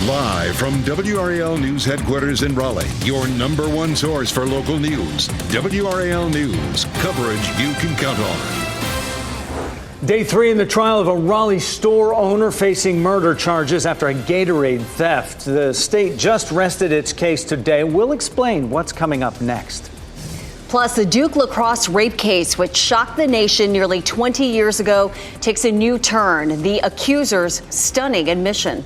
Live from WRAL News Headquarters in Raleigh, your number one source for local news. WRAL News, coverage you can count on. Day 3 in the trial of a Raleigh store owner facing murder charges after a Gatorade theft. The state just rested its case today. We'll explain what's coming up next. Plus, the Duke lacrosse rape case, which shocked the nation nearly 20 years ago, takes a new turn. The accuser's stunning admission.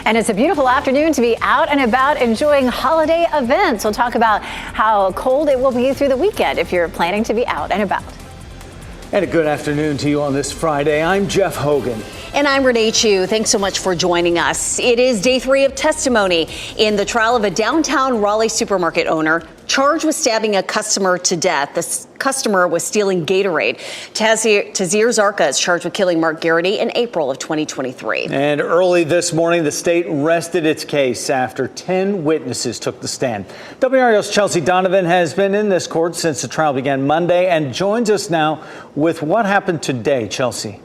And it's a beautiful afternoon to be out and about enjoying holiday events. We'll talk about how cold it will be through the weekend if you're planning to be out and about. And a good afternoon to you on this Friday. I'm Jeff Hogan. And I'm Renee Chu. Thanks so much for joining us. It is day 3 of testimony in the trial of a downtown Raleigh supermarket owner charged with stabbing a customer to death. This customer was stealing Gatorade. Tazir Zarka is charged with killing Mark Garrity in April of 2023. And early this morning, the state rested its case after 10 witnesses took the stand. WRAL's Chelsea Donovan has been in this court since the trial began Monday and joins us now with what happened today. Chelsea.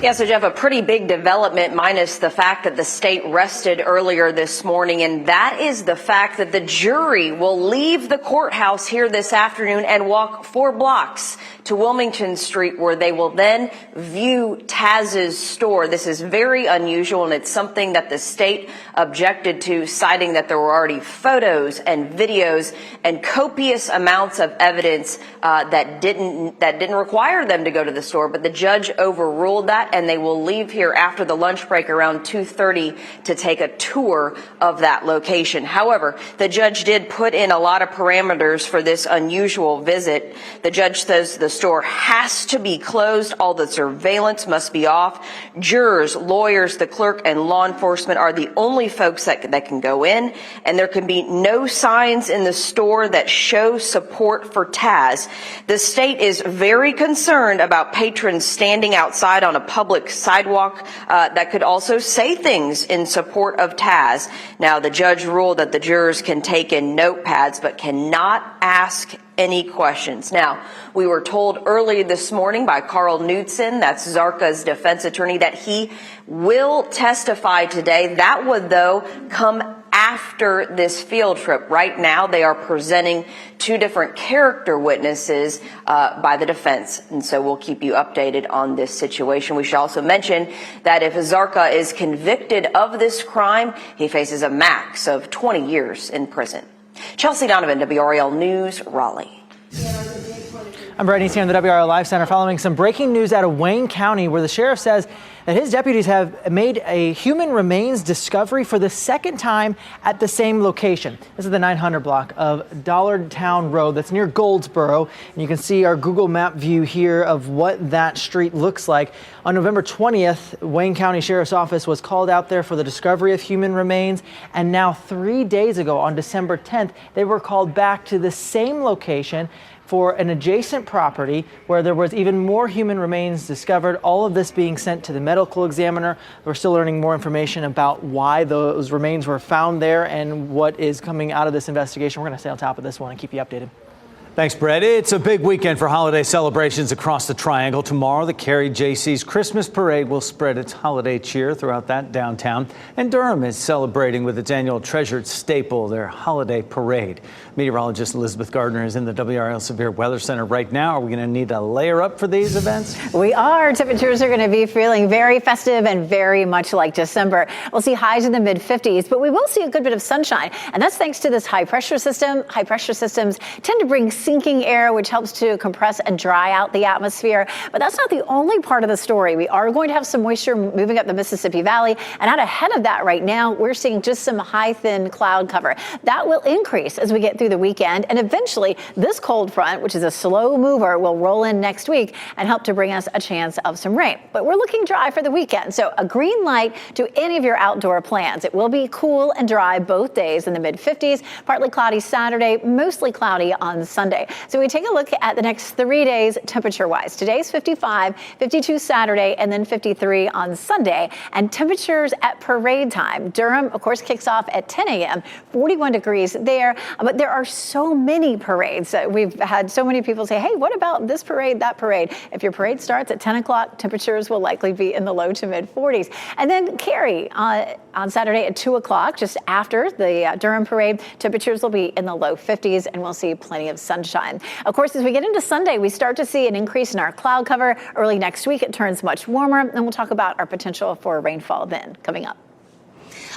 Yeah, so Jeff, a pretty big development minus the fact that the state rested earlier this morning, and that is the fact that the jury will leave the courthouse here this afternoon and walk 4 blocks to Wilmington Street, where they will then view Taz's store. This is very unusual, and it's something that the state objected to, citing that there were already photos and videos and copious amounts of evidence that didn't require them to go to the store. But the judge overruled that, and they will leave here after the lunch break around 2:30 to take a tour of that location. However, the judge did put in a lot of parameters for this unusual visit. The judge says the store has to be closed. All the surveillance must be off. Jurors, lawyers, the clerk, and law enforcement are the only folks that can go in. And there can be no signs in the store that show support for Taz. The state is very concerned about patrons standing outside on a public sidewalk that could also say things in support of Taz. Now, the judge ruled that the jurors can take in notepads but cannot ask any questions. Now, we were told early this morning by Carl Knudsen, that's Zarka's defense attorney, that he will testify today. That would, though, come after this field trip. Right now, they are presenting 2 different character witnesses by the defense. And so we'll keep you updated on this situation. We should also mention that if Zarka is convicted of this crime, he faces a max of 20 years in prison. Chelsea Donovan, WRAL News, Raleigh. I'm Brett East here in the WRAL Live Center following some breaking news out of Wayne County, where the sheriff says that his deputies have made a human remains discovery for the second time at the same location. This is the 900 block of Dollardtown Road that's near Goldsboro. And you can see our Google map view here of what that street looks like. On November 20th, Wayne County Sheriff's Office was called out there for the discovery of human remains. And now 3 days ago, on December 10th, they were called back to the same location for an adjacent property where there was even more human remains discovered, all of this being sent to the medical examiner. We're still learning more information about why those remains were found there and what is coming out of this investigation. We're going to stay on top of this one and keep you updated. Thanks, Brett. It's a big weekend for holiday celebrations across the Triangle. Tomorrow, the Carrie J.C.'s Christmas Parade will spread its holiday cheer throughout that downtown. And Durham is celebrating with its annual treasured staple, their holiday parade. Meteorologist Elizabeth Gardner is in the WRAL Severe Weather Center right now. Are we going to need to layer up for these events? We are. Temperatures are going to be feeling very festive and very much like December. We'll see highs in the mid-50s, but we will see a good bit of sunshine. And that's thanks to this high pressure system. High pressure systems tend to bring sinking air, which helps to compress and dry out the atmosphere. But that's not the only part of the story. We are going to have some moisture moving up the Mississippi Valley. And out ahead of that right now, we're seeing just some high, thin cloud cover. That will increase as we get through the weekend. And eventually, this cold front, which is a slow mover, will roll in next week and help to bring us a chance of some rain. But we're looking dry for the weekend. So a green light to any of your outdoor plans. It will be cool and dry both days in the mid-50s. Partly cloudy Saturday, mostly cloudy on Sunday. holiday. So we take a look at the next 3 days temperature-wise. Today's 55, 52 Saturday, and then 53 on Sunday. And temperatures at parade time. Durham, of course, kicks off at 10 a.m., 41 degrees there. But there are so many parades. We've had so many people say, hey, what about this parade, that parade? If your parade starts at 10 o'clock, temperatures will likely be in the low to mid 40s. And then Cary on Saturday at 2 o'clock, just after the Durham parade, temperatures will be in the low 50s and we'll see plenty of sunshine. Of course, as we get into Sunday, we start to see an increase in our cloud cover. Early next week, it turns much warmer, and we'll talk about our potential for rainfall then coming up.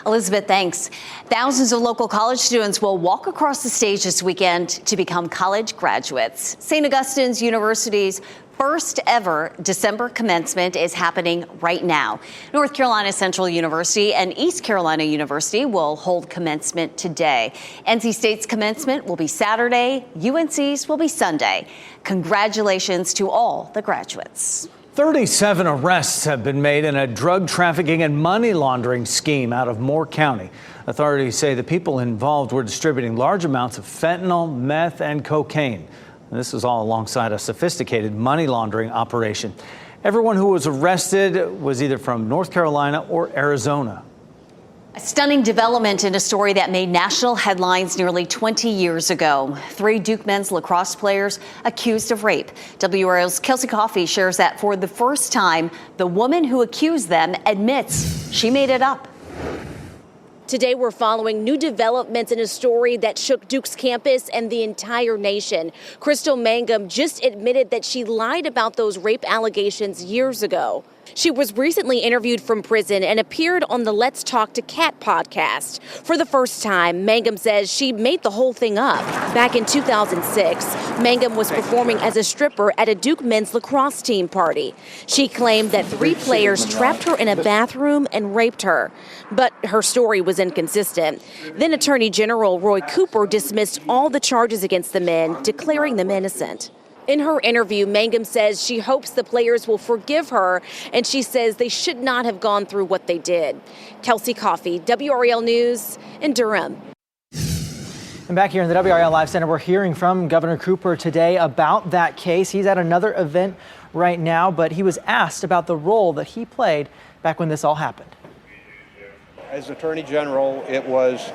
Elizabeth, thanks. Thousands of local college students will walk across the stage this weekend to become college graduates. St. Augustine's University's first ever December commencement is happening right now. North Carolina Central University and East Carolina University will hold commencement today. NC State's commencement will be Saturday. UNC's will be Sunday. Congratulations to all the graduates. 37 arrests have been made in a drug trafficking and money laundering scheme out of Moore County. Authorities say the people involved were distributing large amounts of fentanyl, meth, and cocaine. And this was all alongside a sophisticated money laundering operation. Everyone who was arrested was either from North Carolina or Arizona. A stunning development in a story that made national headlines nearly 20 years ago. 3 Duke men's lacrosse players accused of rape. WRAL's Kelsey Coffey shares that for the first time, the woman who accused them admits she made it up. Today, we're following new developments in a story that shook Duke's campus and the entire nation. Crystal Mangum just admitted that she lied about those rape allegations years ago. She was recently interviewed from prison and appeared on the Let's Talk to Kat podcast. For the first time, Mangum says she made the whole thing up. Back in 2006, Mangum was performing as a stripper at a Duke men's lacrosse team party. She claimed that 3 players trapped her in a bathroom and raped her. But her story was inconsistent. Then Attorney General Roy Cooper dismissed all the charges against the men, declaring them innocent. In her interview, Mangum says she hopes the players will forgive her, and she says they should not have gone through what they did. Kelsey Coffey, WRAL News in Durham. And back here in the WRAL Live Center, we're hearing from Governor Cooper today about that case. He's at another event right now, but he was asked about the role that he played back when this all happened. As Attorney General, it was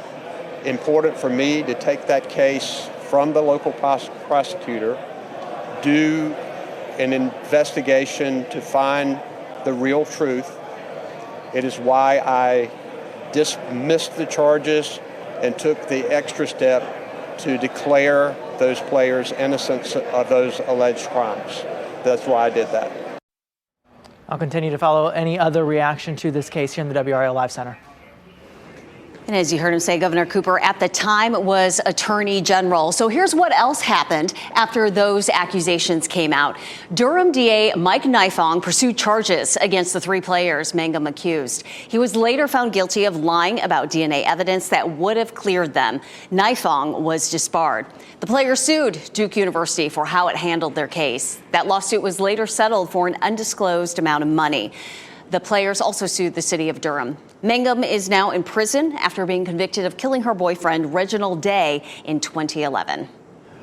important for me to take that case from the local prosecutor, do an investigation to find the real truth. It is why I dismissed the charges and took the extra step to declare those players innocent of those alleged crimes. That's why I did that. I'll continue to follow any other reaction to this case here in the WRAL Live Center. And as you heard him say, Governor Cooper at the time was Attorney General. So here's what else happened after those accusations came out. Durham DA Mike Nifong pursued charges against the 3 players Mangum accused. He was later found guilty of lying about DNA evidence that would have cleared them. Nifong was disbarred. The players sued Duke University for how it handled their case. That lawsuit was later settled for an undisclosed amount of money. The players also sued the city of Durham. Mangum is now in prison after being convicted of killing her boyfriend, Reginald Day, in 2011.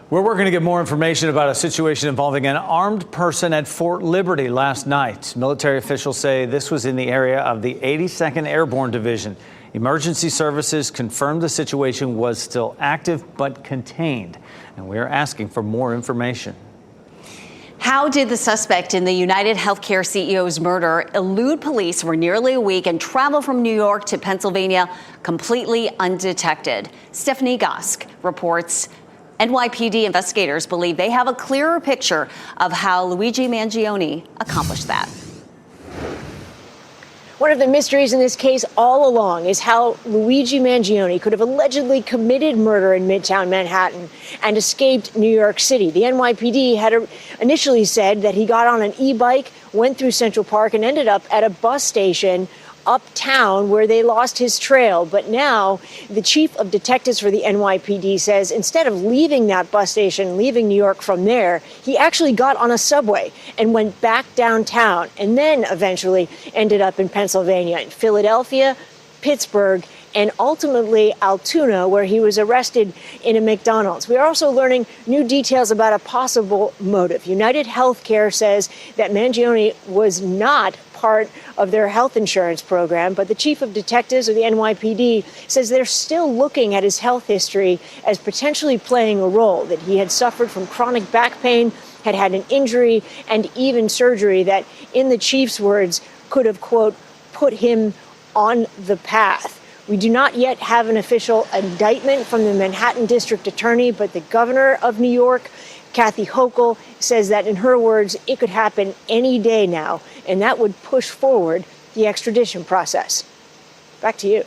We're working to get more information about a situation involving an armed person at Fort Liberty last night. Military officials say this was in the area of the 82nd Airborne Division. Emergency services confirmed the situation was still active but contained, and we are asking for more information. How did the suspect in the United Healthcare CEO's murder elude police for nearly a week and travel from New York to Pennsylvania completely undetected? Stephanie Gosk reports NYPD investigators believe they have a clearer picture of how Luigi Mangione accomplished that. One of the mysteries in this case all along is how Luigi Mangione could have allegedly committed murder in Midtown Manhattan and escaped New York City. The NYPD had initially said that he got on an e-bike, went through Central Park, and ended up at a bus station uptown where they lost his trail. But now the chief of detectives for the NYPD says instead of leaving that bus station, leaving New York from there, he actually got on a subway and went back downtown and then eventually ended up in Pennsylvania, in Philadelphia, Pittsburgh, and ultimately Altoona, where he was arrested in a McDonald's. We are also learning new details about a possible motive. United Healthcare says that Mangione was not part of their health insurance program, but the chief of detectives of the NYPD says they're still looking at his health history as potentially playing a role, that he had suffered from chronic back pain, had had an injury, and even surgery that, in the chief's words, could have, quote, put him on the path. We do not yet have an official indictment from the Manhattan District Attorney, but the governor of New York, Kathy Hochul, says that, in her words, it could happen any day now, and that would push forward the extradition process. Back to you.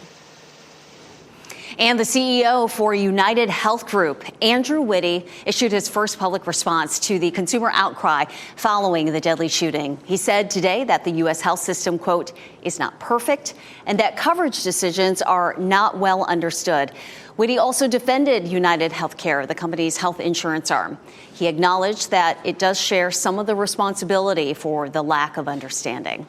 And the CEO for United Health Group, Andrew Whitty, issued his first public response to the consumer outcry following the deadly shooting. He said today that the U.S. health system, quote, is not perfect and that coverage decisions are not well understood. Whitty also defended United Healthcare, the company's health insurance arm. He acknowledged that it does share some of the responsibility for the lack of understanding.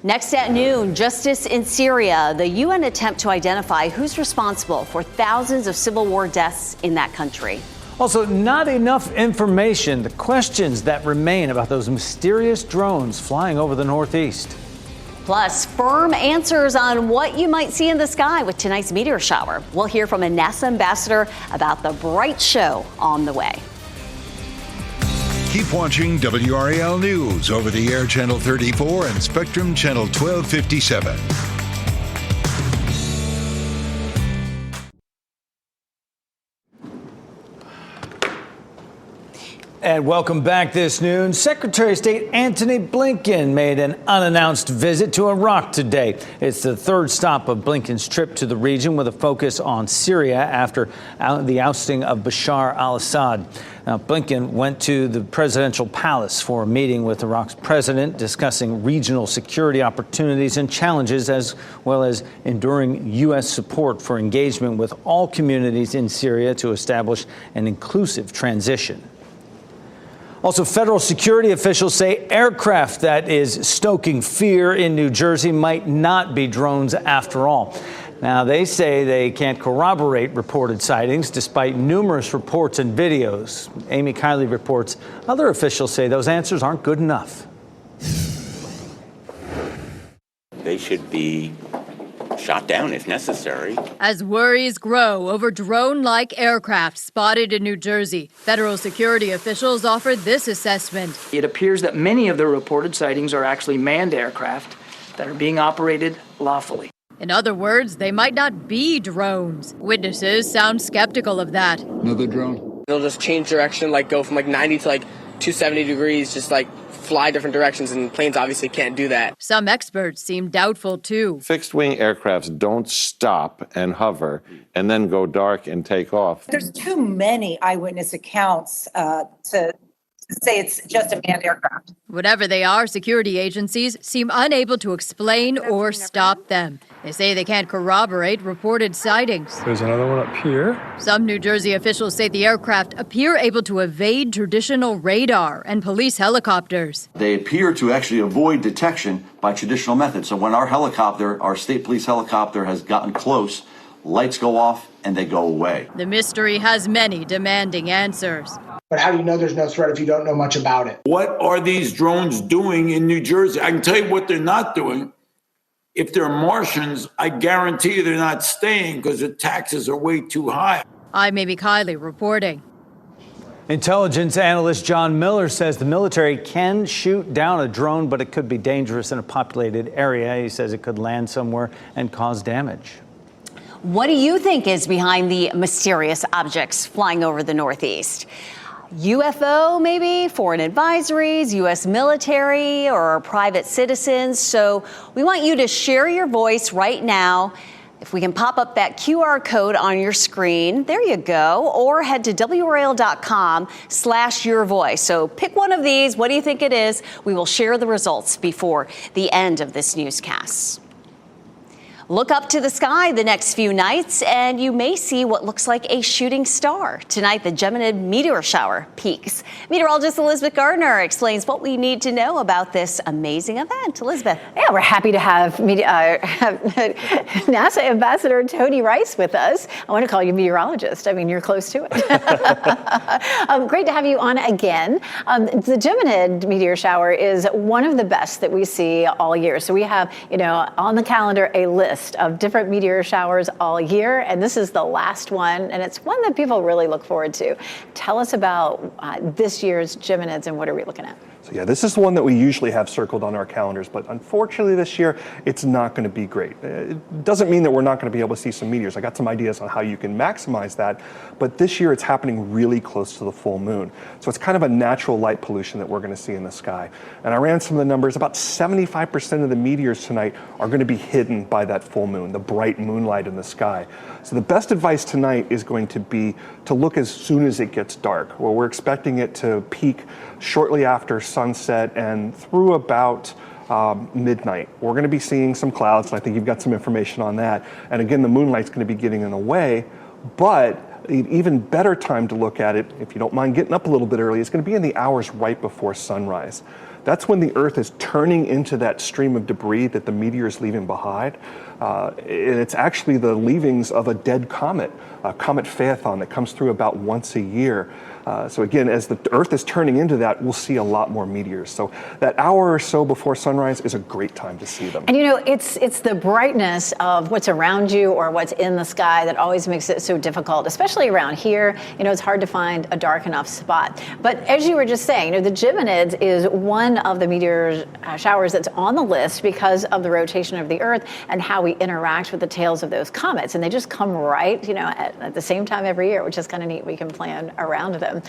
Next at noon, justice in Syria, the UN attempt to identify who's responsible for thousands of civil war deaths in that country. Also, not enough information, the questions that remain about those mysterious drones flying over the Northeast. Plus, firm answers on what you might see in the sky with tonight's meteor shower. We'll hear from a NASA ambassador about the bright show on the way. Keep watching WRAL News over the air Channel 34 and Spectrum Channel 1257. And welcome back this noon. Secretary of State Antony Blinken made an unannounced visit to Iraq today. It's the third stop of Blinken's trip to the region with a focus on Syria after the ousting of Bashar al-Assad. Now, Blinken went to the presidential palace for a meeting with Iraq's president, discussing regional security opportunities and challenges, as well as enduring U.S. support for engagement with all communities in Syria to establish an inclusive transition. Also, federal security officials say aircraft that is stoking fear in New Jersey might not be drones after all. Now, they say they can't corroborate reported sightings despite numerous reports and videos. Amy Kiley reports other officials say those answers aren't good enough. They should be shot down if necessary. As worries grow over drone-like aircraft spotted in New Jersey, federal security officials offered this assessment. It appears that many of the reported sightings are actually manned aircraft that are being operated lawfully. In other words, they might not be drones. Witnesses sound skeptical of that. Another drone? They'll just change direction, go from 90 to 270 degrees, just fly different directions, and planes obviously can't do that. Some experts seem doubtful too. Fixed-wing aircrafts don't stop and hover and then go dark and take off. There's too many eyewitness accounts to say it's just a manned aircraft. Whatever they are, security agencies seem unable to explain or stop them. They say they can't corroborate reported sightings. There's another one up here. Some New Jersey officials say the aircraft appear able to evade traditional radar and police helicopters. They appear to actually avoid detection by traditional methods. So when our state police helicopter has gotten close, lights go off and they go away. The mystery has many demanding answers. But how do you know there's no threat if you don't know much about it? What are these drones doing in New Jersey? I can tell you what they're not doing. If they're Martians, I guarantee you they're not staying because the taxes are way too high. I'm Amy Kiley reporting. Intelligence analyst John Miller says the military can shoot down a drone, but it could be dangerous in a populated area. He says it could land somewhere and cause damage. What do you think is behind the mysterious objects flying over the Northeast? UFO, maybe, foreign advisories, U.S. military, or private citizens. So we want you to share your voice right now. If we can pop up that QR code on your screen, there you go, or head to WRAL.com/yourvoice. So pick one of these. What do you think it is? We will share the results before the end of this newscast. Look up to the sky the next few nights and you may see what looks like a shooting star. Tonight, the Geminid meteor shower peaks. Meteorologist Elizabeth Gardner explains what we need to know about this amazing event. Elizabeth. Yeah, we're happy to have NASA Ambassador Tony Rice with us. I want to call you meteorologist. I mean, you're close to it. Great to have you on again. The Geminid meteor shower is one of the best that we see all year. So we have, on the calendar a list of different meteor showers all year, and this is the last one, and it's one that people really look forward to. Tell us about this year's Geminids and what are we looking at? So yeah, this is the one that we usually have circled on our calendars, but unfortunately this year, it's not going to be great. It doesn't mean that we're not going to be able to see some meteors. I got some ideas on how you can maximize that, but this year it's happening really close to the full moon. So it's kind of a natural light pollution that we're going to see in the sky. And I ran some of the numbers. About 75% of the meteors tonight are going to be hidden by that full moon, the bright moonlight in the sky. So the best advice tonight is going to be to look as soon as it gets dark. Well, we're expecting it to peak shortly after sunset and through about midnight. We're going to be seeing some clouds, and I think you've got some information on that. And again, the moonlight's going to be getting in the way, but an even better time to look at it, if you don't mind getting up a little bit early, is going to be in the hours right before sunrise. That's when the Earth is turning into that stream of debris that the meteor is leaving behind. And it's actually the leavings of a dead comet, Comet Phaethon, that comes through about once a year. So again, as the Earth is turning into that, we'll see a lot more meteors. So that hour or so before sunrise is a great time to see them. And it's the brightness of what's around you or what's in the sky that always makes it so difficult, especially around here. It's hard to find a dark enough spot. But as you were just saying, the Geminids is one of the meteor showers that's on the list because of the rotation of the Earth and how we interact with the tails of those comets. And they just come right, at the same time every year, which is kind of neat. We can plan around them.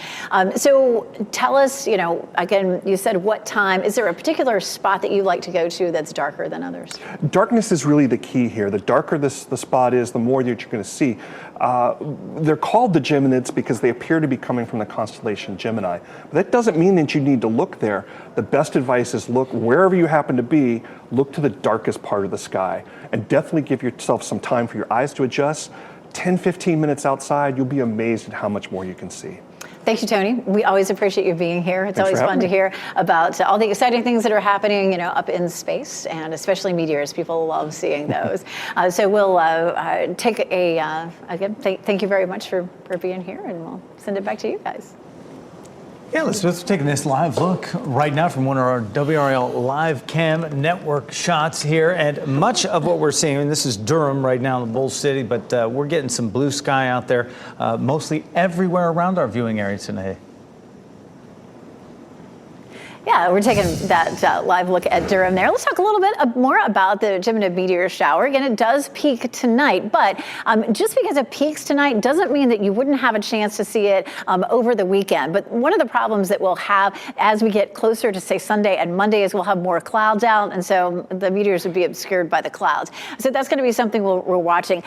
So tell us, again, you said what time. Is there a particular spot that you like to go to that's darker than others? Darkness is really the key here. The darker the spot is, the more that you're going to see. They're called the Geminids because they appear to be coming from the constellation Gemini. But that doesn't mean that you need to look there. The best advice is look wherever you happen to be, look to the darkest part of the sky, and definitely give yourself some time for your eyes to adjust. 10, 15 minutes outside, you'll be amazed at how much more you can see. Thank you, Tony. We always appreciate you being here. It's Thanks always fun to hear about all the exciting things that are happening, up in space, and especially meteors. People love seeing those. So we'll take again, thank you very much for being here, and we'll send it back to you guys. Yeah, let's take this live look right now from one of our WRAL live cam network shots here. And much of what we're seeing, and this is Durham right now in the Bull City, but we're getting some blue sky out there, mostly everywhere around our viewing area today. Yeah, we're taking that live look at Durham there. Let's talk a little bit more about the Geminid meteor shower. Again, it does peak tonight, but just because it peaks tonight doesn't mean that you wouldn't have a chance to see it over the weekend. But one of the problems that we'll have as we get closer to, say, Sunday and Monday is we'll have more clouds out, and so the meteors would be obscured by the clouds. So that's going to be something we're watching.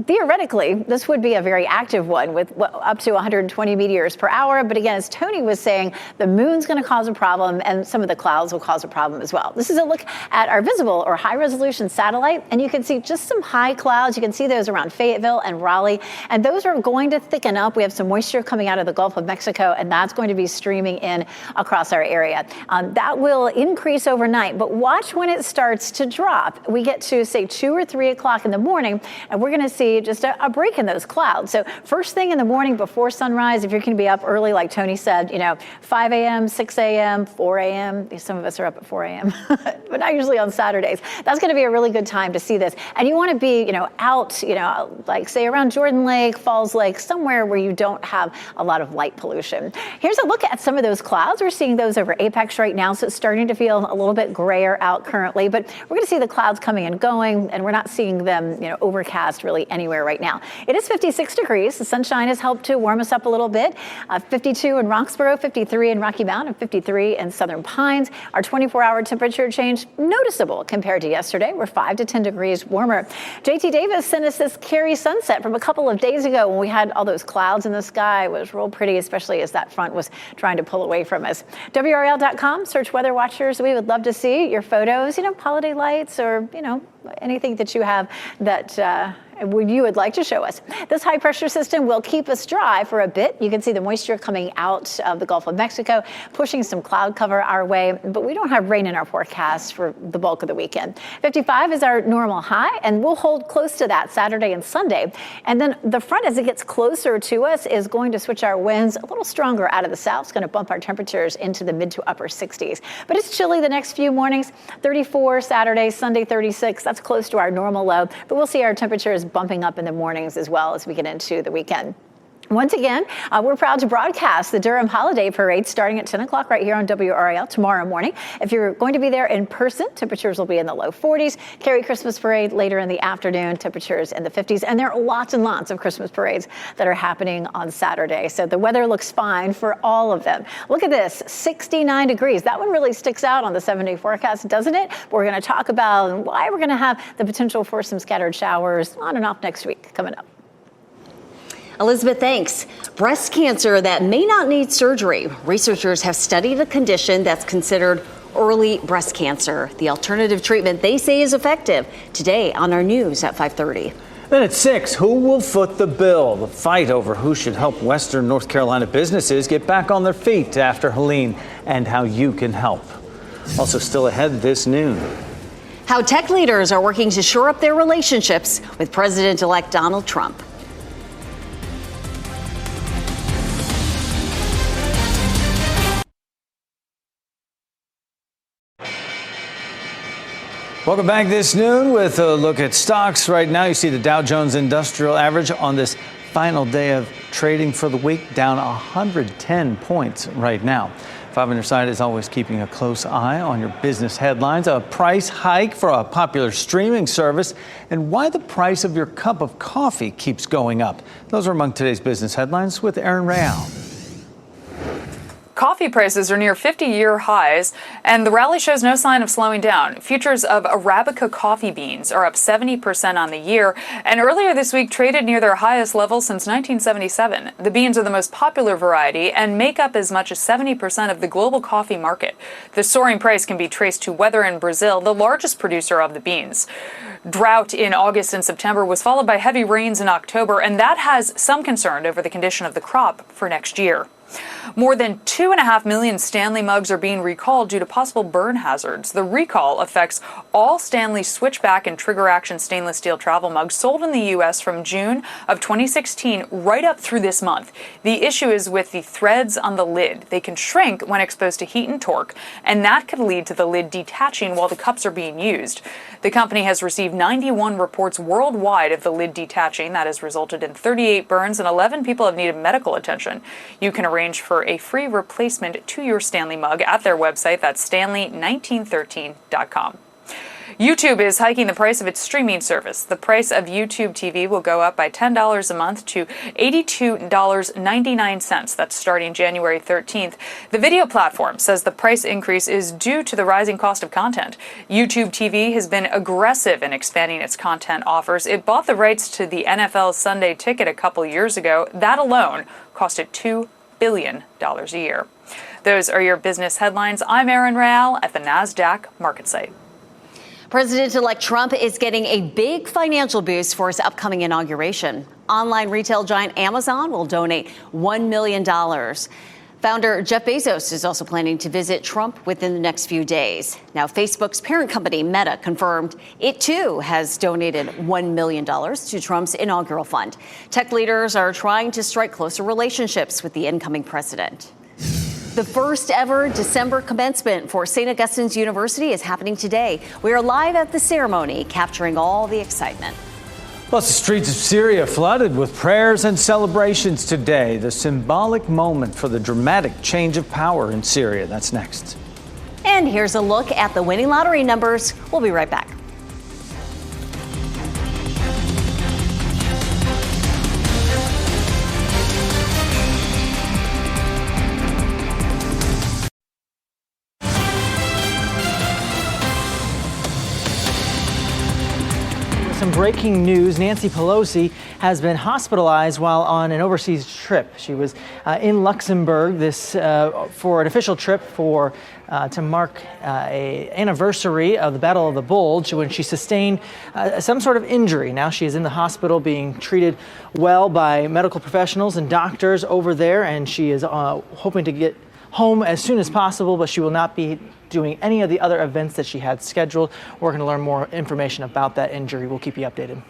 Theoretically, this would be a very active one with up to 120 meteors per hour. But again, as Tony was saying, the moon's going to cause a problem, and some of the clouds will cause a problem as well. This is a look at our visible or high resolution satellite, and you can see just some high clouds. You can see those around Fayetteville and Raleigh, and those are going to thicken up. We have some moisture coming out of the Gulf of Mexico, and that's going to be streaming in across our area. That will increase overnight, but watch when it starts to drop. We get to, say, 2 or 3 o'clock in the morning, and we're going to see just a break in those clouds. So first thing in the morning before sunrise, if you're going to be up early, like Tony said, 5 a.m., 6 a.m., 4 a.m., some of us are up at 4 a.m., but not usually on Saturdays. That's going to be a really good time to see this. And you want to be, out, like say around Jordan Lake, Falls Lake, somewhere where you don't have a lot of light pollution. Here's a look at some of those clouds. We're seeing those over Apex right now, so it's starting to feel a little bit grayer out currently, but we're going to see the clouds coming and going, and we're not seeing them, overcast really anywhere right now. It is 56 degrees. The sunshine has helped to warm us up a little bit. 52 in Roxborough, 53 in Rocky Mount, and 53 in and Southern Pines. Our 24-hour temperature change noticeable compared to yesterday. We're 5 to 10 degrees warmer. JT Davis sent us this Cary sunset from a couple of days ago when we had all those clouds in the sky. It was real pretty, especially as that front was trying to pull away from us. WRAL.com, search Weather Watchers. We would love to see your photos, holiday lights or, anything that you have that you would like to show us. This high pressure system will keep us dry for a bit. You can see the moisture coming out of the Gulf of Mexico, pushing some cloud cover our way, but we don't have rain in our forecast for the bulk of the weekend. 55 is our normal high, and we'll hold close to that Saturday and Sunday. And then the front, as it gets closer to us, is going to switch our winds a little stronger out of the south. It's going to bump our temperatures into the mid to upper 60s. But it's chilly the next few mornings. 34 Saturday, Sunday 36. That's close to our normal low, but we'll see our temperatures bumping up in the mornings as well as we get into the weekend. Once again, we're proud to broadcast the Durham Holiday Parade starting at 10 o'clock right here on WRAL tomorrow morning. If you're going to be there in person, temperatures will be in the low 40s. Cary Christmas Parade later in the afternoon, temperatures in the 50s. And there are lots and lots of Christmas parades that are happening on Saturday. So the weather looks fine for all of them. Look at this, 69 degrees. That one really sticks out on the 7-day forecast, doesn't it? We're going to talk about why we're going to have the potential for some scattered showers on and off next week coming up. Elizabeth, thanks. Breast cancer that may not need surgery. Researchers have studied a condition that's considered early breast cancer. The alternative treatment they say is effective. Today on our news at 5:30. Then at 6, who will foot the bill? The fight over who should help Western North Carolina businesses get back on their feet after Helene, and how you can help. Also still ahead this noon. How tech leaders are working to shore up their relationships with President-elect Donald Trump. Welcome back this noon with a look at stocks. Right now, you see the Dow Jones Industrial Average on this final day of trading for the week, down 110 points right now. 5 on your side is always keeping a close eye on your business headlines, a price hike for a popular streaming service, and why the price of your cup of coffee keeps going up. Those are among today's business headlines with WRAL. Coffee prices are near 50-year highs, and the rally shows no sign of slowing down. Futures of Arabica coffee beans are up 70% on the year, and earlier this week traded near their highest level since 1977. The beans are the most popular variety and make up as much as 70% of the global coffee market. The soaring price can be traced to weather in Brazil, the largest producer of the beans. Drought in August and September was followed by heavy rains in October, and that has some concern over the condition of the crop for next year. More than 2.5 million Stanley mugs are being recalled due to possible burn hazards. The recall affects all Stanley switchback and trigger action stainless steel travel mugs sold in the U.S. from June of 2016 right up through this month. The issue is with the threads on the lid. They can shrink when exposed to heat and torque, and that could lead to the lid detaching while the cups are being used. The company has received 91 reports worldwide of the lid detaching. That has resulted in 38 burns, and 11 people have needed medical attention. You can arrange for a free replacement to your Stanley mug at their website. That's stanley1913.com. YouTube is hiking the price of its streaming service. The price of YouTube TV will go up by $10 a month to $82.99. That's starting January 13th. The video platform says the price increase is due to the rising cost of content. YouTube TV has been aggressive in expanding its content offers. It bought the rights to the NFL Sunday Ticket a couple years ago. That alone cost it $2 billion a year. Those are your business headlines. I'm Erin Raal at the NASDAQ market site. President-elect Trump is getting a big financial boost for his upcoming inauguration. Online retail giant Amazon will donate $1 million. Founder Jeff Bezos is also planning to visit Trump within the next few days. Now, Facebook's parent company, Meta, confirmed it, too, has donated $1 million to Trump's inaugural fund. Tech leaders are trying to strike closer relationships with the incoming president. The first ever December commencement for St. Augustine's University is happening today. We are live at the ceremony, capturing all the excitement. Plus, the streets of Syria flooded with prayers and celebrations today. The symbolic moment for the dramatic change of power in Syria. That's next. And here's a look at the winning lottery numbers. We'll be right back. Some breaking news. Nancy Pelosi has been hospitalized while on an overseas trip. She was in Luxembourg for an official trip to mark an anniversary of the Battle of the Bulge when she sustained some sort of injury. Now she is in the hospital being treated well by medical professionals and doctors over there, and she is hoping to get home as soon as possible, but she will not be doing any of the other events that she had scheduled. We're going to learn more information about that injury. We'll keep you updated.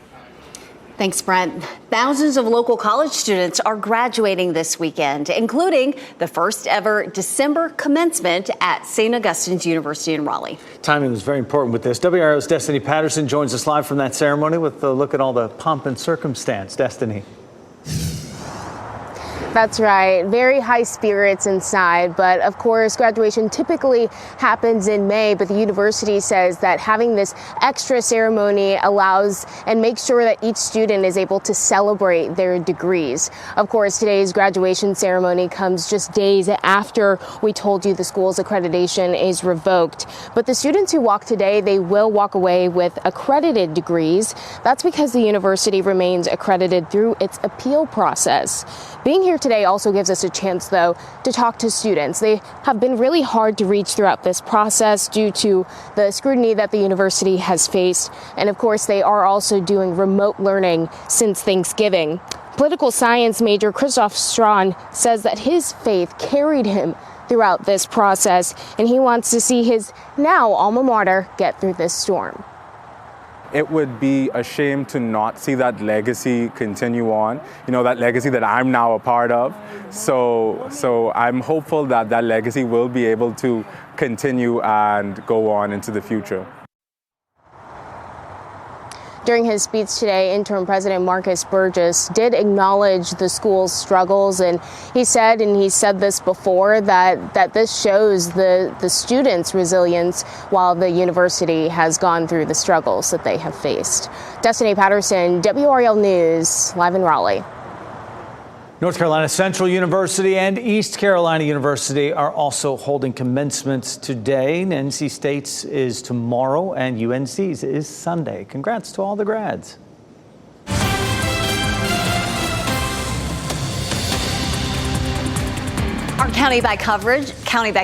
Thanks, Brent. Thousands of local college students are graduating this weekend, including the first ever December commencement at St. Augustine's University in Raleigh. Timing was very important with this. WRAL's Destiny Patterson joins us live from that ceremony with a look at all the pomp and circumstance. Destiny. That's right. Very high spirits inside. But of course, graduation typically happens in May. But the university says that having this extra ceremony allows and makes sure that each student is able to celebrate their degrees. Of course, today's graduation ceremony comes just days after we told you the school's accreditation is revoked. But the students who walk today, they will walk away with accredited degrees. That's because the university remains accredited through its appeal process. Being here today also gives us a chance, though, to talk to students. They have been really hard to reach throughout this process due to the scrutiny that the university has faced. And of course, they are also doing remote learning since Thanksgiving. Political science major Christoph Strawn says that his faith carried him throughout this process, and he wants to see his now alma mater get through this storm. It would be a shame to not see that legacy continue on, that legacy that I'm now a part of. So I'm hopeful that that legacy will be able to continue and go on into the future. During his speech today, interim president Marcus Burgess did acknowledge the school's struggles, and he said this before, that this shows the students' resilience while the university has gone through the struggles that they have faced. Destiny Patterson, WRAL News, live in Raleigh. North Carolina Central University and East Carolina University are also holding commencements today. NC State's is tomorrow and UNC's is Sunday. Congrats to all the grads. Our county by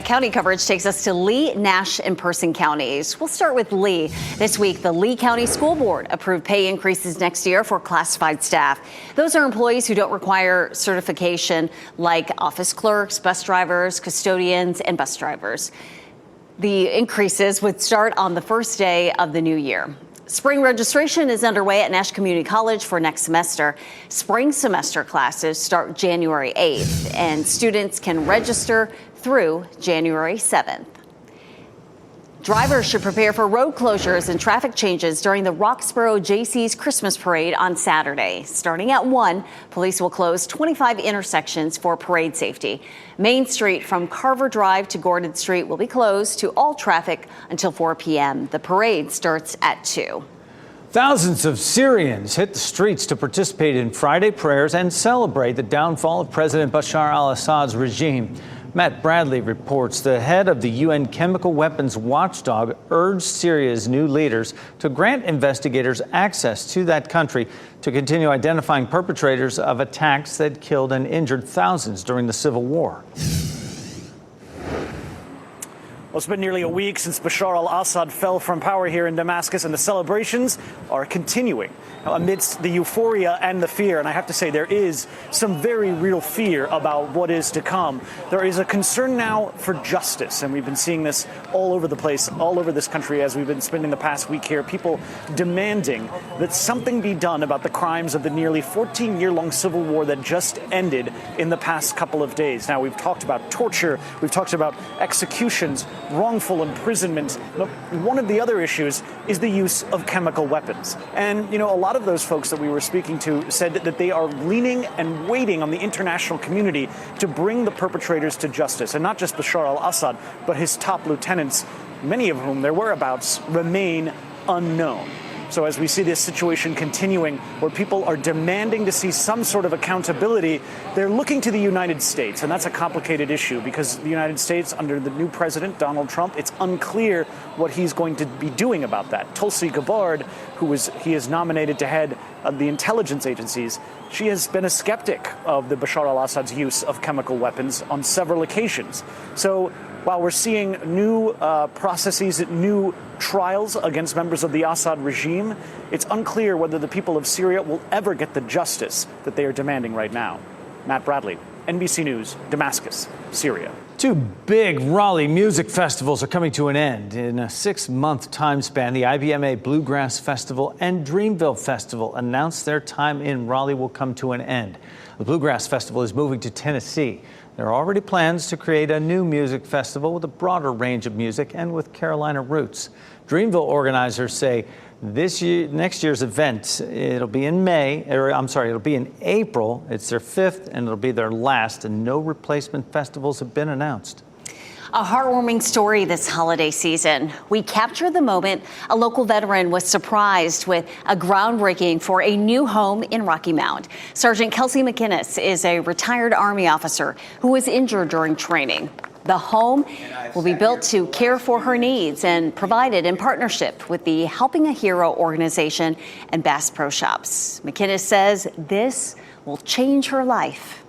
county coverage takes us to Lee, Nash, and Person counties. We'll start with Lee. This week, the Lee County School Board approved pay increases next year for classified staff. Those are employees who don't require certification, like office clerks, bus drivers, custodians, and bus drivers. The increases would start on the first day of the new year. Spring registration is underway at Nash Community College for next semester. Spring semester classes start January 8th, and students can register through January 7th. Drivers should prepare for road closures and traffic changes during the Roxborough Jaycees Christmas Parade on Saturday. Starting at 1, police will close 25 intersections for parade safety. Main Street from Carver Drive to Gordon Street will be closed to all traffic until 4 p.m. The parade starts at 2. Thousands of Syrians hit the streets to participate in Friday prayers and celebrate the downfall of President Bashar al-Assad's regime. Matt Bradley reports the head of the UN chemical weapons watchdog urged Syria's new leaders to grant investigators access to that country to continue identifying perpetrators of attacks that killed and injured thousands during the civil war. Well, it's been nearly a week since Bashar al-Assad fell from power here in Damascus, and the celebrations are continuing amidst the euphoria and the fear. And I have to say, there is some very real fear about what is to come. There is a concern now for justice, and we've been seeing this all over the place, all over this country as we've been spending the past week here. People demanding that something be done about the crimes of the nearly 14-year-long civil war that just ended in the past couple of days. Now, we've talked about torture, we've talked about executions, wrongful imprisonment. But one of the other issues is the use of chemical weapons. And, a lot of those folks that we were speaking to said that they are leaning and waiting on the international community to bring the perpetrators to justice. And not just Bashar al-Assad, but his top lieutenants, many of whom their whereabouts remain unknown. So as we see this situation continuing where people are demanding to see some sort of accountability, they're looking to the United States. And that's a complicated issue because the United States, under the new president, Donald Trump, it's unclear what he's going to be doing about that. Tulsi Gabbard, he is nominated to head the intelligence agencies, she has been a skeptic of the Bashar al-Assad's use of chemical weapons on several occasions. So while we're seeing new processes, new trials against members of the Assad regime, it's unclear whether the people of Syria will ever get the justice that they are demanding right now. Matt Bradley, NBC News, Damascus, Syria. 2 big Raleigh music festivals are coming to an end. In a 6-month time span, the IBMA Bluegrass Festival and Dreamville Festival announced their time in Raleigh will come to an end. The Bluegrass Festival is moving to Tennessee. There are already plans to create a new music festival with a broader range of music and with Carolina roots. Dreamville organizers say next year's event, it'll be in it'll be in April. It's their 5th and it'll be their last, and no replacement festivals have been announced. A heartwarming story this holiday season. We captured the moment a local veteran was surprised with a groundbreaking for a new home in Rocky Mount. Sergeant Kelsey McInnes is a retired Army officer who was injured during training. The home will be built to care for her needs and provided in partnership with the Helping a Hero organization and Bass Pro Shops. McInnes says this will change her life.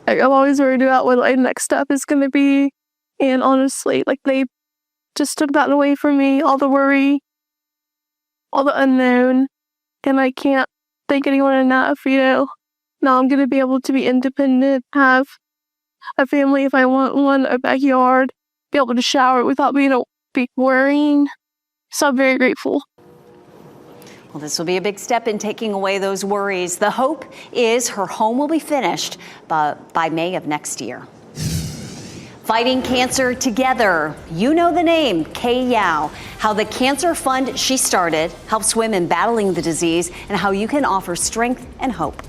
I'm always worried about what my next step is going to be. And honestly, they just took that away from me, all the worry, all the unknown. And I can't thank anyone enough, Now I'm going to be able to be independent, have a family if I want one, a backyard, be able to shower without be worrying. So I'm very grateful. Well, this will be a big step in taking away those worries. The hope is her home will be finished by May of next year. Fighting cancer together. You know the name, Kay Yao. How the cancer fund she started helps women battling the disease and how you can offer strength and hope.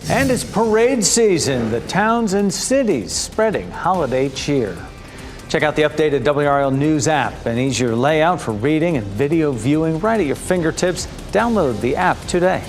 And it's parade season. The towns and cities spreading holiday cheer. Check out the updated WRAL News app, an easier layout for reading and video viewing right at your fingertips. Download the app today.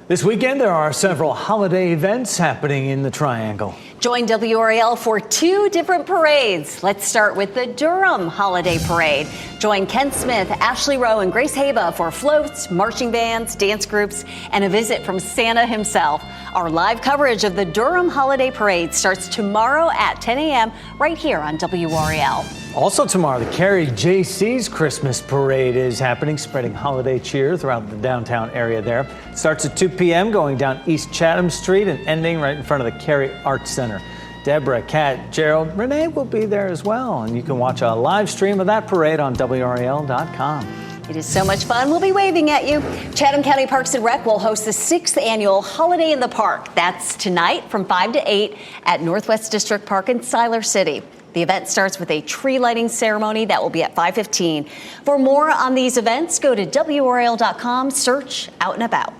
This weekend, there are several holiday events happening in the Triangle. Join WRAL for 2 different parades. Let's start with the Durham Holiday Parade. Join Ken Smith, Ashley Rowe, and Grace Haba for floats, marching bands, dance groups, and a visit from Santa himself. Our live coverage of the Durham Holiday Parade starts tomorrow at 10 a.m. right here on WRAL. Also tomorrow, the Carrie JC's Christmas Parade is happening, spreading holiday cheer throughout the downtown area there. It starts at 2 p.m. going down East Chatham Street and ending right in front of the Carrie Arts Center. Deborah, Kat, Gerald, Renee will be there as well, and you can watch a live stream of that parade on WRAL.com. It is so much fun. We'll be waving at you. Chatham County Parks and Rec will host the 6th annual Holiday in the Park. That's tonight from 5 to 8 at Northwest District Park in Siler City. The event starts with a tree lighting ceremony that will be at 5:15. For more on these events, go to WRAL.com, search Out and About.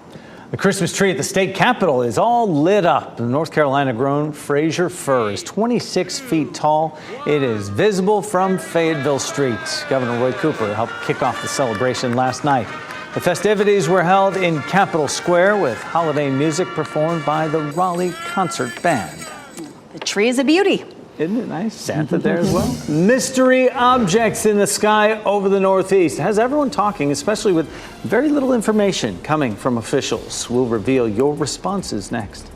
The Christmas tree at the state capitol is all lit up. The North Carolina-grown Fraser fir is 26 feet tall. It is visible from Fayetteville Street. Governor Roy Cooper helped kick off the celebration last night. The festivities were held in Capitol Square with holiday music performed by the Raleigh Concert Band. The tree is a beauty. Isn't it nice? Santa there as well. Mystery objects in the sky over the Northeast has everyone talking, especially with very little information coming from officials. We'll reveal your responses next.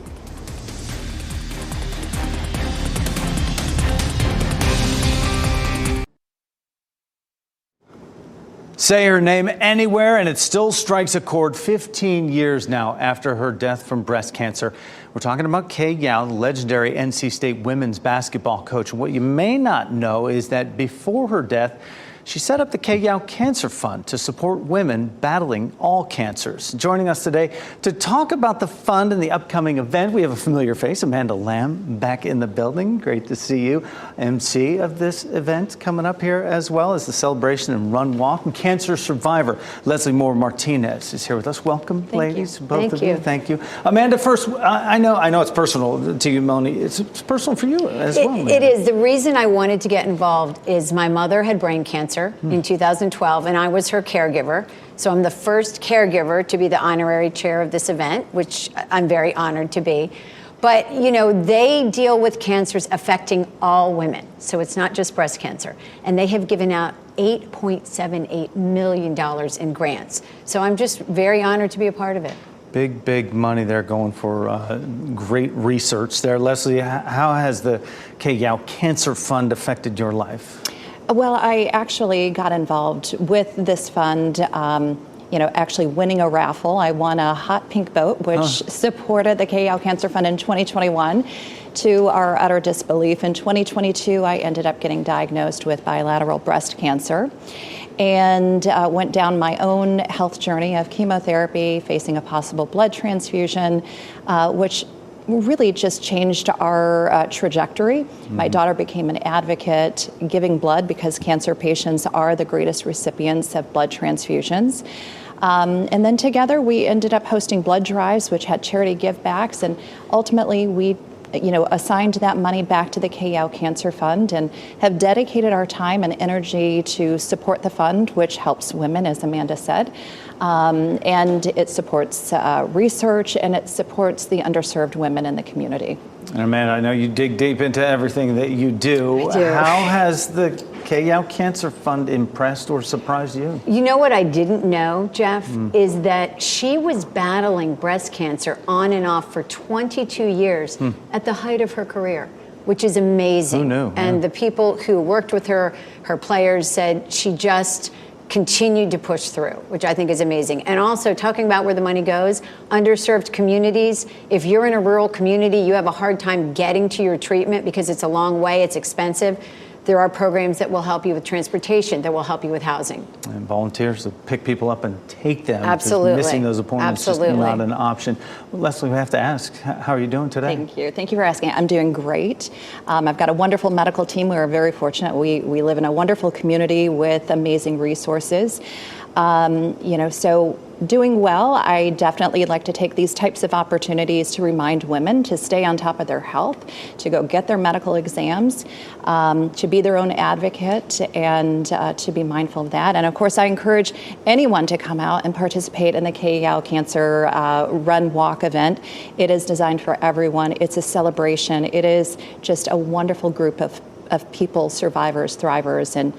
Say her name anywhere and it still strikes a chord 15 years now after her death from breast cancer. We're talking about Kay Yao, the legendary NC State women's basketball coach. And what you may not know is that before her death, She set up the KYAO Cancer Fund to support women battling all cancers. Joining us today to talk about the fund and the upcoming event, we have a familiar face, Amanda Lamb, back in the building. Great to see you. MC of this event coming up here, as well as the celebration and run walk. And cancer survivor Leslie Moore Martinez is here with us. Welcome, ladies, both of you. Thank you. Amanda, first, I know it's personal to you, Melanie. It's personal for you as well. It is. The reason I wanted to get involved is my mother had brain cancer in 2012, and I was her caregiver. So I'm the first caregiver to be the honorary chair of this event, which I'm very honored to be. But, you know, they deal with cancers affecting all women. So it's not just breast cancer. And they have given out $8.78 million in grants. So I'm just very honored to be a part of it. Big money there going for great research there. Leslie, how has the KYAO Cancer Fund affected your life? Well, I actually got involved with this fund, actually winning a raffle. I won a hot pink boat, which supported the KYAO Cancer Fund in 2021. To our utter disbelief, in 2022, I ended up getting diagnosed with bilateral breast cancer and went down my own health journey of chemotherapy, facing a possible blood transfusion, which really just changed our trajectory. My daughter became an advocate giving blood because cancer patients are the greatest recipients of blood transfusions. And then together we ended up hosting blood drives, which had charity givebacks, and ultimately we assigned that money back to the KYAO Cancer Fund and have dedicated our time and energy to support the fund, which helps women, as Amanda said. And it supports research, and it supports the underserved women in the community. And Amanda, I know you dig deep into everything that you do. I do. How has the KYAO Cancer Fund impressed or surprised you? You know what I didn't know, Jeff, is that she was battling breast cancer on and off for 22 years at the height of her career, which is amazing. Who knew? And the people who worked with her, her players, said she just continued to push through, which I think is amazing. And also talking about where the money goes, underserved communities. If you're in a rural community, you have a hard time getting to your treatment because it's a long way, it's expensive. There are programs that will help you with transportation, that will help you with housing. And volunteers to pick people up and take them. Absolutely. Missing those appointments is just not an option. Well, Leslie, we have to ask, how are you doing today? Thank you. Thank you for asking. I'm doing great. I've got a wonderful medical team. We're very fortunate. We live in a wonderful community with amazing resources. So doing well. I definitely like to take these types of opportunities to remind women to stay on top of their health, to go get their medical exams, to be their own advocate, and to be mindful of that. And of course, I encourage anyone to come out and participate in the KYAO Cancer Run Walk event. It is designed for everyone. It's a celebration. It is just a wonderful group of people, survivors, thrivers, and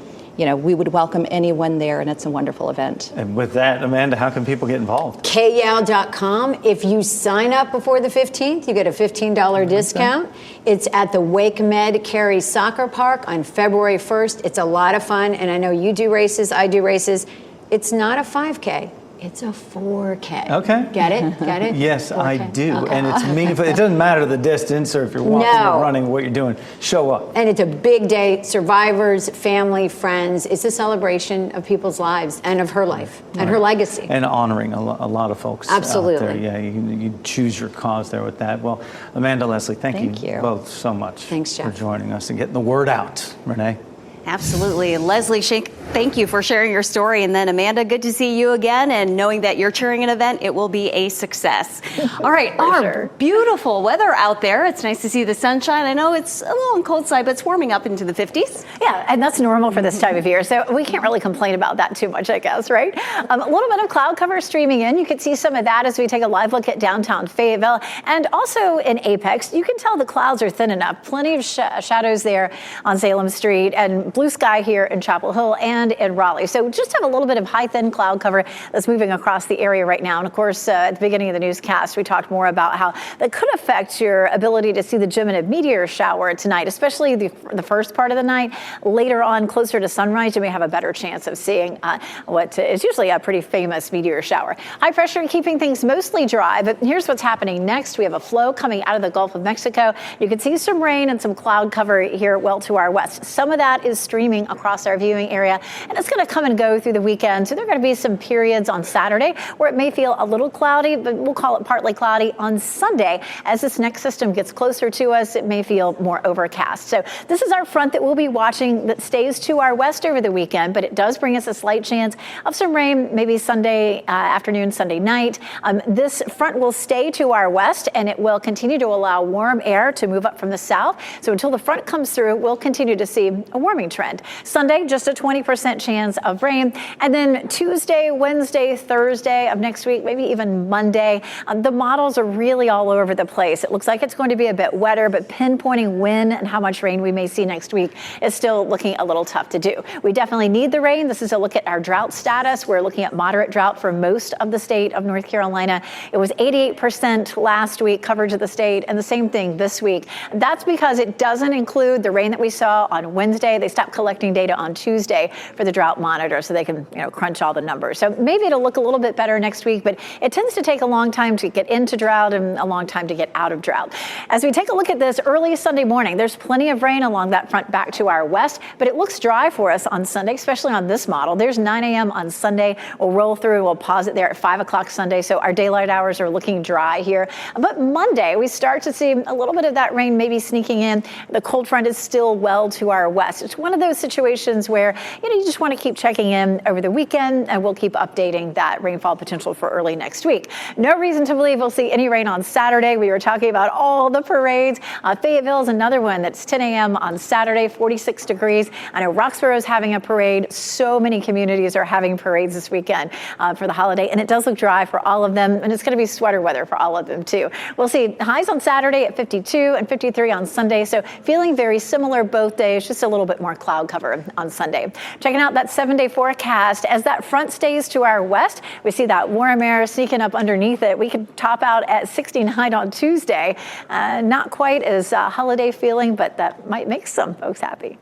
we would welcome anyone there, and it's a wonderful event. And with that, Amanda, how can people get involved? KYAO.com. If you sign up before the 15th, you get a $15 discount. It's at the Wake Med Cary Soccer Park on February 1st. It's a lot of fun, and I know you do races, I do races. It's not a 5K. It's a 4K. Okay. Get it? Get it? Yes, 4K. I do. Okay. And it's meaningful. It doesn't matter the distance or if you're walking or running, what you're doing. Show up. And it's a big day. Survivors, family, friends. It's a celebration of people's lives and of her life and her legacy. And honoring a lot of folks Absolutely. out there. Yeah, you choose your cause there with that. Well, Amanda, Leslie, thank you both so much for joining us and getting the word out. Renee? Absolutely. Leslie, thank you for sharing your story. And then Amanda, good to see you again. And knowing that you're cheering an event, it will be a success. All right. Our beautiful weather out there. It's nice to see the sunshine. I know it's a little on the cold side, but it's warming up into the 50s. Yeah, and that's normal for this time of year. So we can't really complain about that too much, I guess, right? A little bit of cloud cover streaming in. You can see some of that as we take a live look at downtown Fayetteville. And also in Apex, you can tell the clouds are thin enough. Plenty of shadows there on Salem Street and blue sky here in Chapel Hill and in Raleigh. So just have a little bit of high thin cloud cover that's moving across the area right now. And of course, at the beginning of the newscast, we talked more about how that could affect your ability to see the Gemini meteor shower tonight, especially the first part of the night. Later on, closer to sunrise, you may have a better chance of seeing what is usually a pretty famous meteor shower. High pressure keeping things mostly dry, but here's what's happening next. We have a flow coming out of the Gulf of Mexico. You can see some rain and some cloud cover here well to our west. Some of that is streaming across our viewing area, and it's going to come and go through the weekend. So there are going to be some periods on Saturday where it may feel a little cloudy, but we'll call it partly cloudy. On Sunday, as this next system gets closer to us, it may feel more overcast. So this is our front that we'll be watching that stays to our west over the weekend, but it does bring us a slight chance of some rain, maybe Sunday afternoon, Sunday night. This front will stay to our west, and it will continue to allow warm air to move up from the south. So until the front comes through, we'll continue to see a warming trend. Sunday, just a 20% chance of rain. And then Tuesday, Wednesday, Thursday of next week, maybe even Monday, the models are really all over the place. It looks like it's going to be a bit wetter, but pinpointing when and how much rain we may see next week is still looking a little tough to do. We definitely need the rain. This is a look at our drought status. We're looking at moderate drought for most of the state of North Carolina. It was 88% last week coverage of the state, and the same thing this week. That's because it doesn't include the rain that we saw on Wednesday. They stopped collecting data on Tuesday for the drought monitor so they can crunch all the numbers. So maybe it'll look a little bit better next week, but it tends to take a long time to get into drought and a long time to get out of drought. As we take a look at this early Sunday morning, there's plenty of rain along that front back to our west, but it looks dry for us on Sunday, especially on this model. There's 9 a.m. on Sunday. We'll roll through. We'll pause it there at 5 o'clock Sunday. So our daylight hours are looking dry here. But Monday, we start to see a little bit of that rain maybe sneaking in. The cold front is still well to our west. It's one of those situations where, you just want to keep checking in over the weekend, and we'll keep updating that rainfall potential for early next week. No reason to believe we'll see any rain on Saturday. We were talking about all the parades. Fayetteville is another one that's 10 a.m. on Saturday, 46 degrees. I know Roxborough is having a parade. So many communities are having parades this weekend for the holiday, and it does look dry for all of them, and it's going to be sweater weather for all of them too. We'll see highs on Saturday at 52 and 53 on Sunday, so feeling very similar both days, just a little bit more cloud cover on Sunday. Checking out that 7-day forecast, as that front stays to our west, we see that warm air sneaking up underneath it. We could top out at 69 on Tuesday. Not quite as holiday feeling, but that might make some folks happy.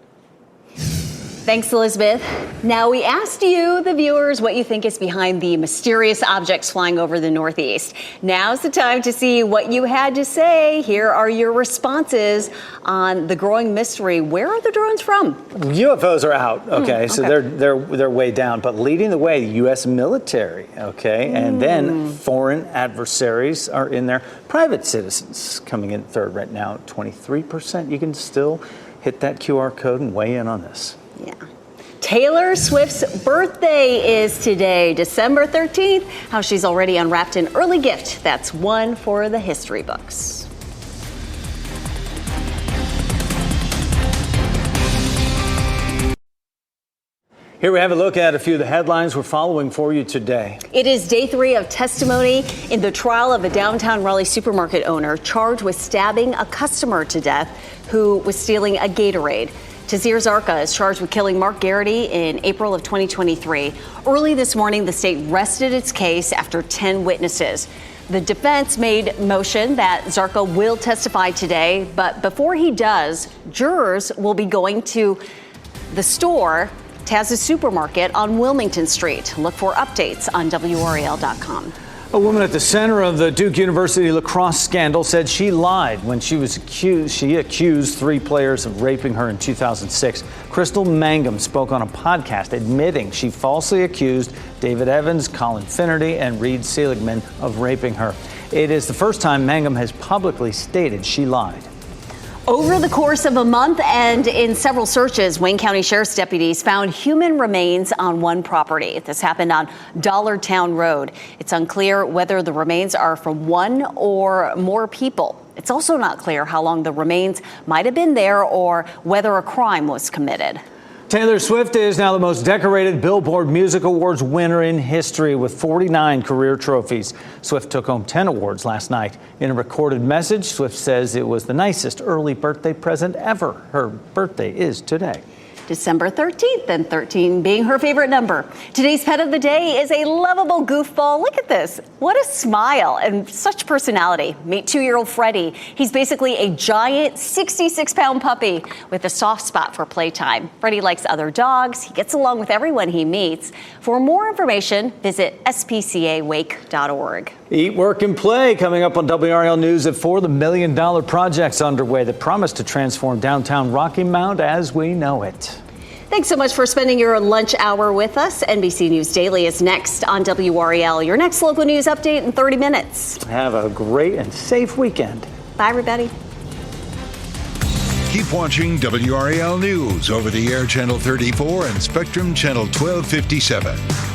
Thanks, Elizabeth. Now, we asked you, the viewers, what you think is behind the mysterious objects flying over the Northeast. Now's the time to see what you had to say. Here are your responses on the growing mystery. Where are the drones from? UFOs are out, okay, so they're way down, but leading the way, U.S. military, okay, and then foreign adversaries are in there. Private citizens coming in third right now, 23%. You can still hit that QR code and weigh in on this. Yeah. Taylor Swift's birthday is today, December 13th. How she's already unwrapped an early gift. That's one for the history books. Here we have a look at a few of the headlines we're following for you today. It is day 3 of testimony in the trial of a downtown Raleigh supermarket owner charged with stabbing a customer to death who was stealing a Gatorade. Tazir Zarqa is charged with killing Mark Garrity in April of 2023. Early this morning, the state rested its case after 10 witnesses. The defense made motion that Zarqa will testify today, but before he does, jurors will be going to the store, Taz's supermarket on Wilmington Street. Look for updates on WRAL.com. A woman at the center of the Duke University lacrosse scandal said she lied when she accused 3 players of raping her in 2006. Crystal Mangum spoke on a podcast admitting she falsely accused David Evans, Colin Finnerty, and Reed Seligman of raping her. It is the first time Mangum has publicly stated she lied. Over the course of a month and in several searches, Wayne County Sheriff's deputies found human remains on one property. This happened on Dollartown Road. It's unclear whether the remains are from one or more people. It's also not clear how long the remains might have been there or whether a crime was committed. Taylor Swift is now the most decorated Billboard Music Awards winner in history with 49 career trophies. Swift took home 10 awards last night. In a recorded message, Swift says it was the nicest early birthday present ever. Her birthday is today. December 13th, and 13 being her favorite number. Today's pet of the day is a lovable goofball. Look at this. What a smile and such personality. Meet 2-year-old Freddie. He's basically a giant 66-pound puppy with a soft spot for playtime. Freddie likes other dogs. He gets along with everyone he meets. For more information, visit spcawake.org. Eat, Work, and Play coming up on WRAL News at 4. The $1 million project's underway that promise to transform downtown Rocky Mount as we know it. Thanks so much for spending your lunch hour with us. NBC News Daily is next on WRAL. Your next local news update in 30 minutes. Have a great and safe weekend. Bye, everybody. Keep watching WRAL News over the air Channel 34 and Spectrum Channel 1257.